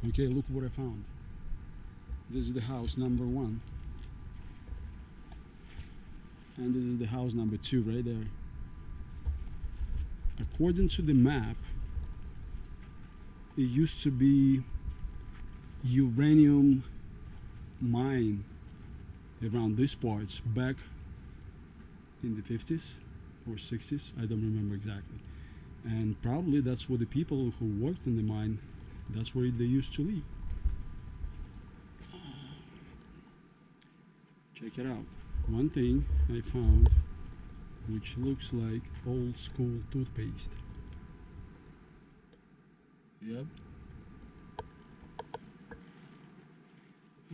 Okay, look what I found. This is the house number 1, and this is the house number 2 right there. According to the map, it used to be uranium mine around these parts back in the 50s or 60s, I don't remember exactly. And probably that's what the people who worked in the mine, that's where they used to live. Check it out. One thing I found which looks like old school toothpaste. Yep.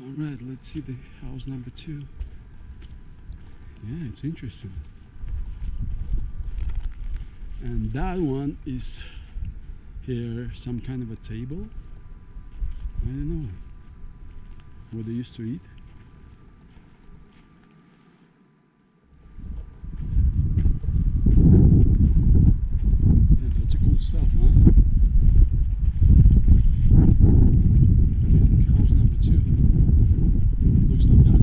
Alright, let's see the house number 2. Yeah, it's interesting. And that one is here, some kind of a table. I don't know what they used to eat. Yeah, that's a cool stuff, huh? Okay, house number 2 looks like that.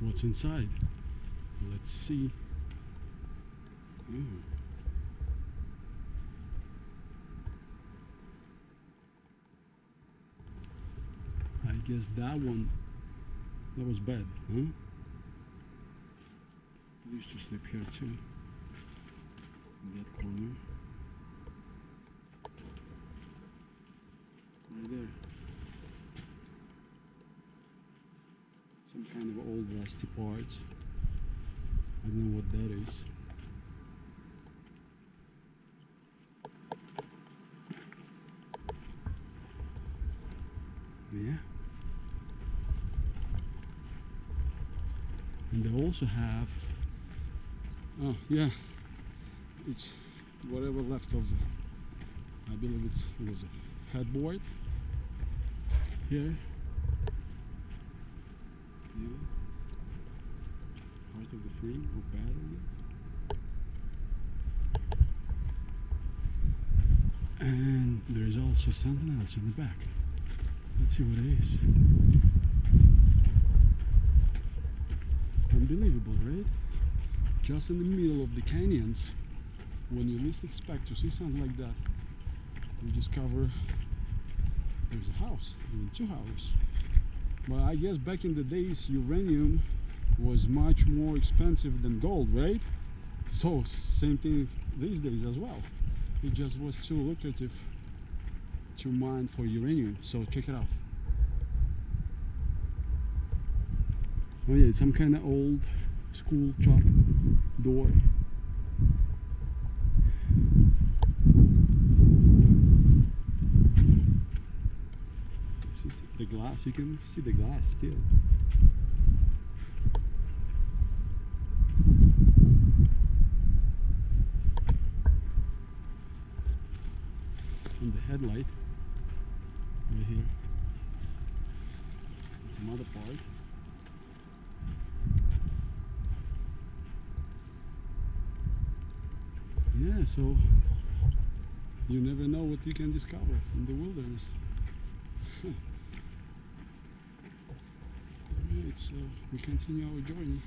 What's inside? Let's see. Oh. I guess that was bad, huh? I used to sleep here too, in that corner. Right there. Some kind of old rusty parts. I don't know what that is. Yeah. And they also have, oh yeah, it's whatever left of, I believe it was a headboard here. Yeah. Part of the frame or batteries. And there is also something else in the back. Let's see what it is. Unbelievable, right? Just in the middle of the canyons, when you least expect to see something like that, you discover there's a house, even 2 houses. But I guess back in the days, uranium was much more expensive than gold, right? So same thing these days as well. It just was too lucrative to mine for uranium. So check it out. Oh yeah, it's some kind of old school chalk door. The glass, you can see the glass still. And the headlight right here. It's another part. Yeah, so you never know what you can discover in the wilderness. Alright, so we continue our journey.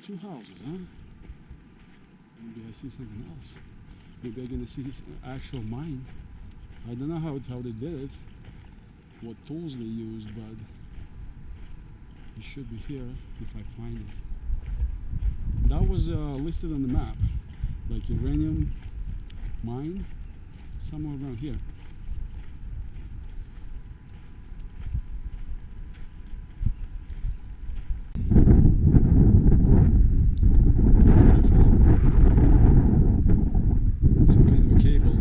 Two houses, huh? Maybe I see something else. Maybe I'm gonna see this actual mine. I don't know how they did it, what tools they used, but it should be here if I find it. That was listed on the map, like uranium mine, somewhere around here. Some kind of a cable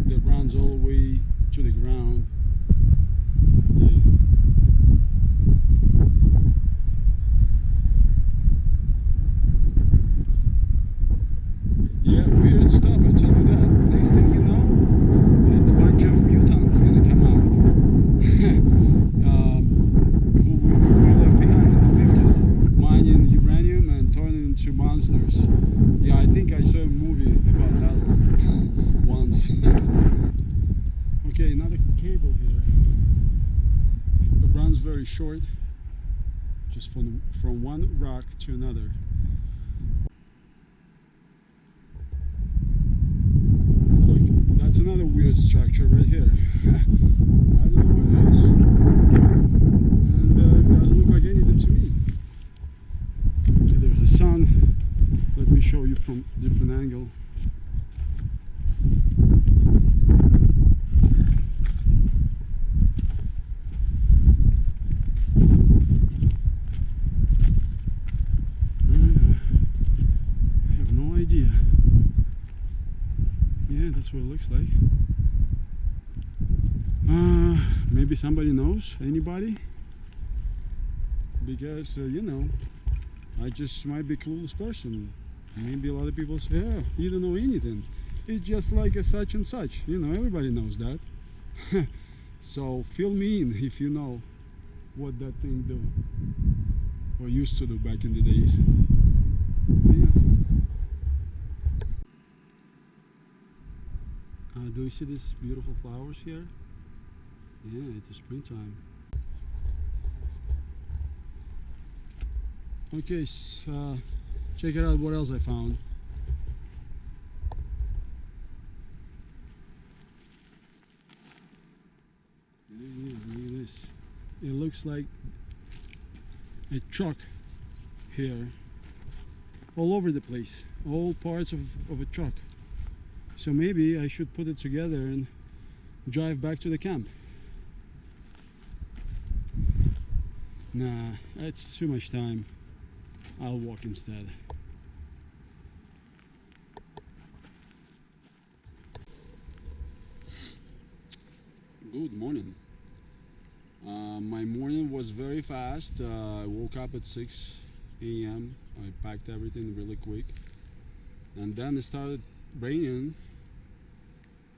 that runs all the way to the ground. Yeah, weird stuff, I tell you that. Next thing you know, it's a bunch of mutants gonna come out. Who were left behind in the 50s, mining uranium and turning into monsters. Yeah, I think I saw a movie about that one once. Okay, another cable here. It runs very short, just from one rock to another. Look, that's another weird structure right here. I don't know what it is. And it doesn't look like anything to me. Okay, there's the sun. Let me show you from a different angle. I have no idea. Yeah, that's what it looks like. Maybe somebody knows? Anybody? Because, you know, I just might be a clueless person. Maybe a lot of people say, yeah, you don't know anything. It's just like a such and such. You know, everybody knows that. So fill me in if you know what that thing do. Or used to do back in the days. Yeah. Do you see these beautiful flowers here? Yeah, it's a springtime. Okay, check it out what else I found. Yeah, look at this. It looks like a truck here. All over the place. All parts of a truck. So maybe I should put it together and drive back to the camp. Nah, that's too much time. I'll walk instead. Good morning. My morning was very fast. I woke up at 6 a.m. I packed everything really quick. And then it started raining.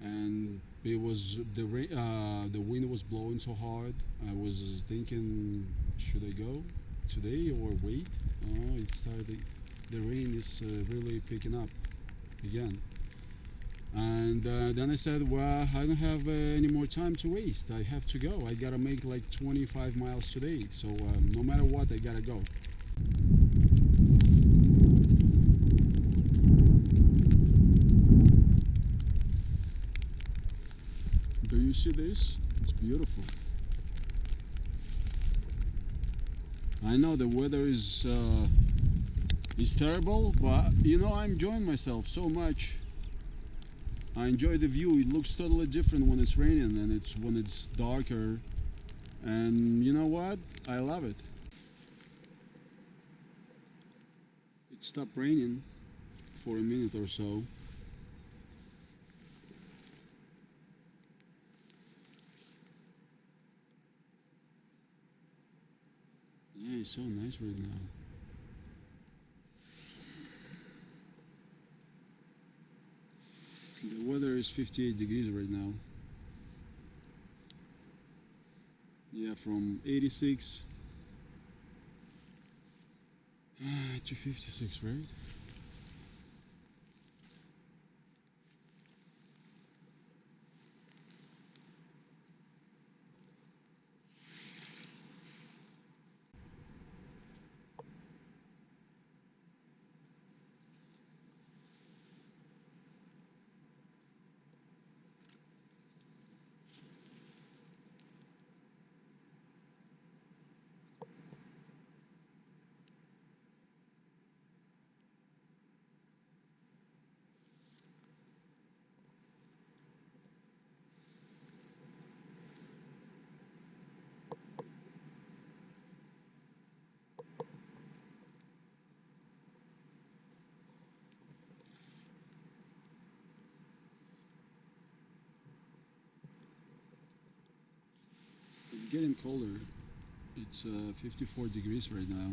And it was the wind was blowing so hard. I was thinking, should I go today or wait? Oh, it started. The rain is really picking up again. And then I said, well, I don't have any more time to waste. I have to go. I gotta make like 25 miles today. So no matter what, I gotta go. Do you see this? It's beautiful. I know the weather is terrible, but you know, I'm enjoying myself so much. I enjoy the view. It looks totally different when it's raining and when it's darker. And you know what? I love it. It stopped raining for a minute or so. Yeah, it's so nice right now. The weather is 58 degrees right now. Yeah, from 86 to 56, right? It's getting colder. It's 54 degrees right now,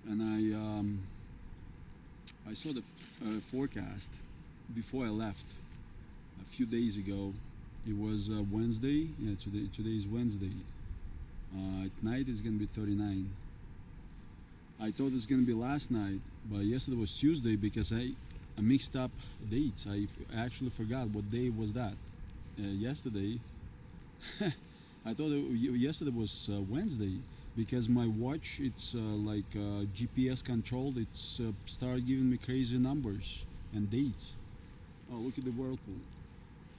and I saw the forecast before I left a few days ago. It was Wednesday. Yeah, today is Wednesday. At night it's gonna be 39. I thought it's gonna be last night, but yesterday was Tuesday because I mixed up dates. I actually forgot what day was that. Yesterday, I thought yesterday was Wednesday because my watch, it's like GPS controlled. It's started giving me crazy numbers and dates. Oh, look at the whirlpool.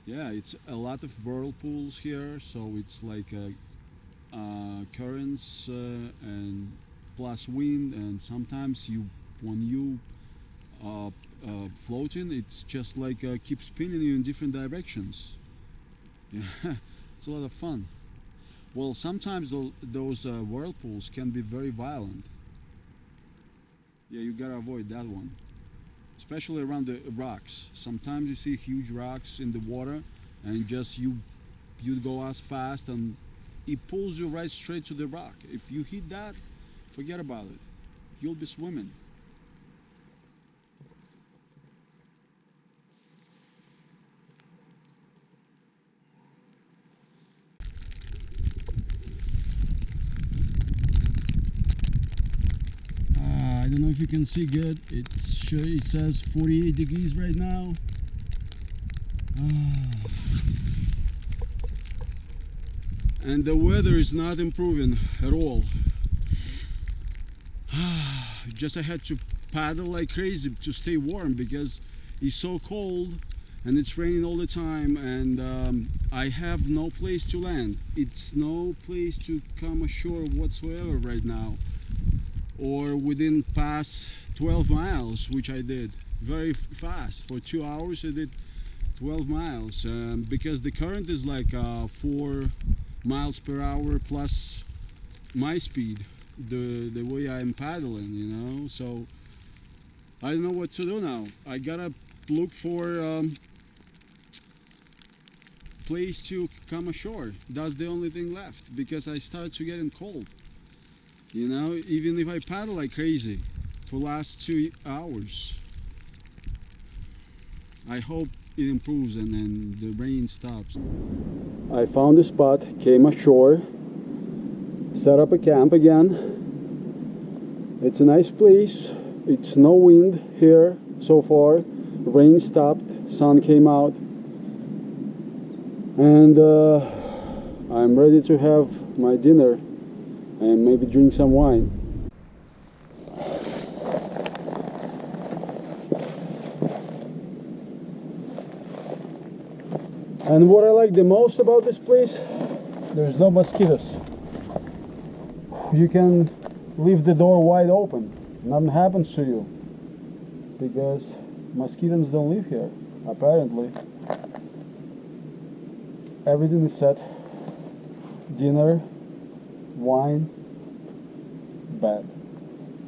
Yeah, it's a lot of whirlpools here, so it's like currents and plus wind, and sometimes when you floating, it's just like keep spinning you in different directions. Yeah, it's a lot of fun. Well, sometimes those whirlpools can be very violent. Yeah, you gotta avoid that one, especially around the rocks. Sometimes you see huge rocks in the water, and just you go as fast, and it pulls you right straight to the rock. If you hit that, forget about it. You'll be swimming. I don't know if you can see good. It says 48 degrees right now. And the weather is not improving at all. Just I had to paddle like crazy to stay warm because it's so cold and it's raining all the time, and I have no place to land. It's no place to come ashore whatsoever right now, or within past 12 miles, which I did very fast. For 2 hours I did 12 miles because the current is like 4 miles per hour plus my speed, the way I'm paddling, you know. So I don't know what to do now. I gotta look for place to come ashore. That's the only thing left because I started to getting cold. You know, even if I paddle like crazy for last 2 hours. I hope it improves and then the rain stops. I found a spot, came ashore, set up a camp again. It's a nice place. It's no wind here so far. Rain stopped, sun came out, and I'm ready to have my dinner and maybe drink some wine. And what I like the most about this place, there's no mosquitoes. You can leave the door wide open, nothing happens to you because mosquitoes don't live here, apparently. Everything is set. Dinner, wine, bed.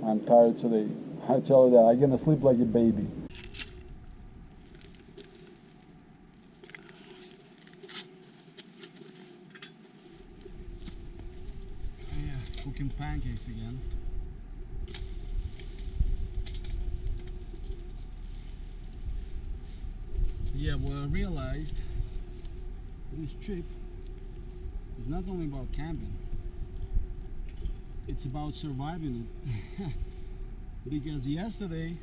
I'm tired today. I tell you that, I'm gonna sleep like a baby. Yeah, cooking pancakes again. Yeah, well, I realized this trip is not only about camping, it's about surviving it. Because yesterday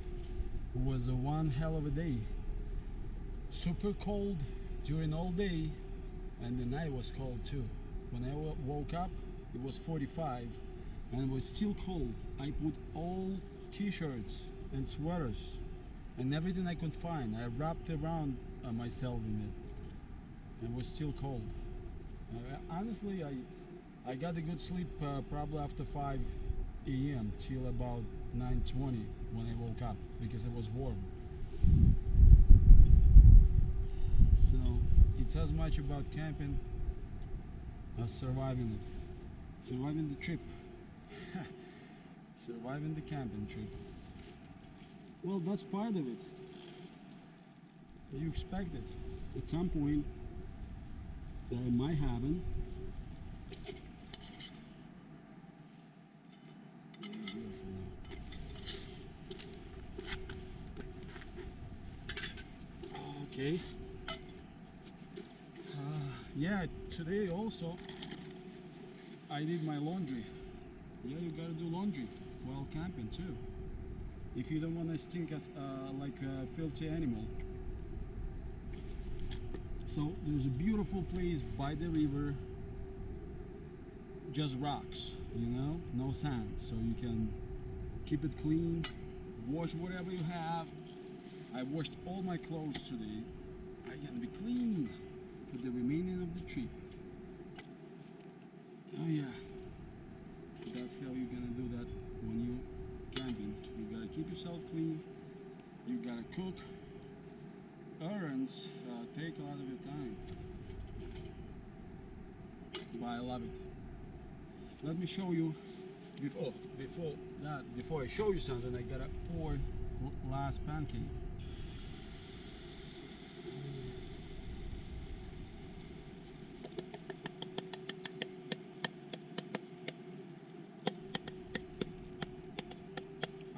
was a one hell of a day. Super cold during all day, and the night was cold too. When I woke up, it was 45 and it was still cold. I put all t-shirts and sweaters and everything I could find. I wrapped around myself in it, and it was still cold. Honestly, I got a good sleep probably after 5 a.m. till about 9:20 when I woke up because it was warm. So it's as much about camping as surviving it. Surviving the trip. Surviving the camping trip. Well, that's part of it. You expect it. At some point, that might happen. Okay. Yeah, today also I did my laundry. Yeah, you gotta do laundry while camping too. If you don't want to stink as like a filthy animal. So there's a beautiful place by the river, just rocks, you know, no sand, so you can keep it clean, wash whatever you have. I washed all my clothes today. I'm gonna be clean for the remaining of the trip. Oh yeah, that's how you're gonna do that when you camping. You gotta keep yourself clean. You gotta cook. Errands take a lot of your time, but I love it. Let me show you. Before I show you something, I gotta pour last pancake.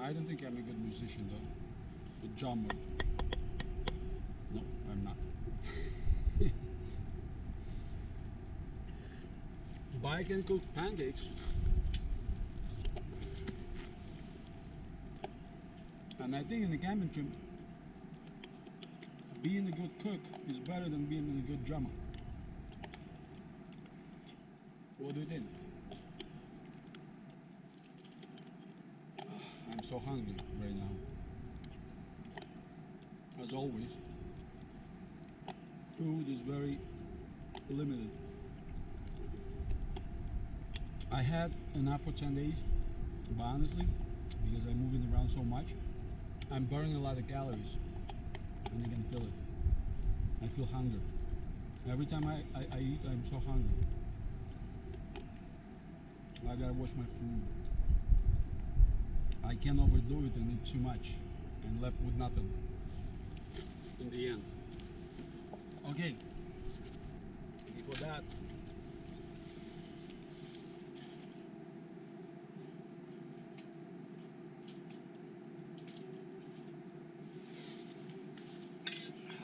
I don't think I'm a good musician though. A drummer. No, I'm not. But I can cook pancakes. And I think in the camping trip, being a good cook is better than being a good drummer. What do you think? I'm so hungry right now. As always, food is very limited. I had enough for 10 days, but honestly, because I'm moving around so much, I'm burning a lot of calories, and I can feel it. I feel hunger. Every time I eat, I'm so hungry. I gotta watch my food. I can't overdo it and eat too much, and left with nothing in the end. Okay, before that,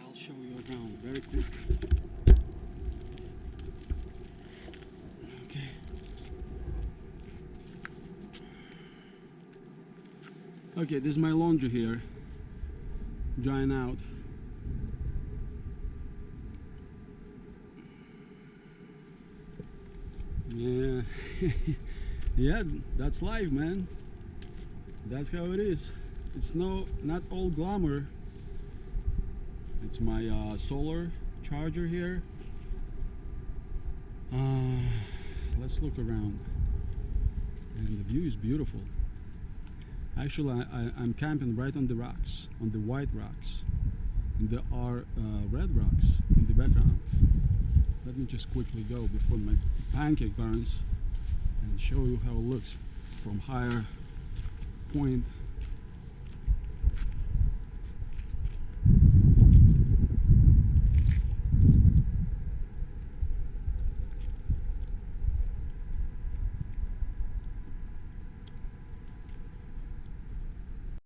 I'll show you around very quick. Okay. Okay, this is my laundry here, drying out. Yeah, yeah, that's life, man. That's how it is. It's not all glamour. It's my solar charger here. Let's look around, and the view is beautiful. Actually, I'm camping right on the rocks, on the white rocks, and there are red rocks in the background. Let me just quickly go before my pancake burns and show you how it looks from higher point.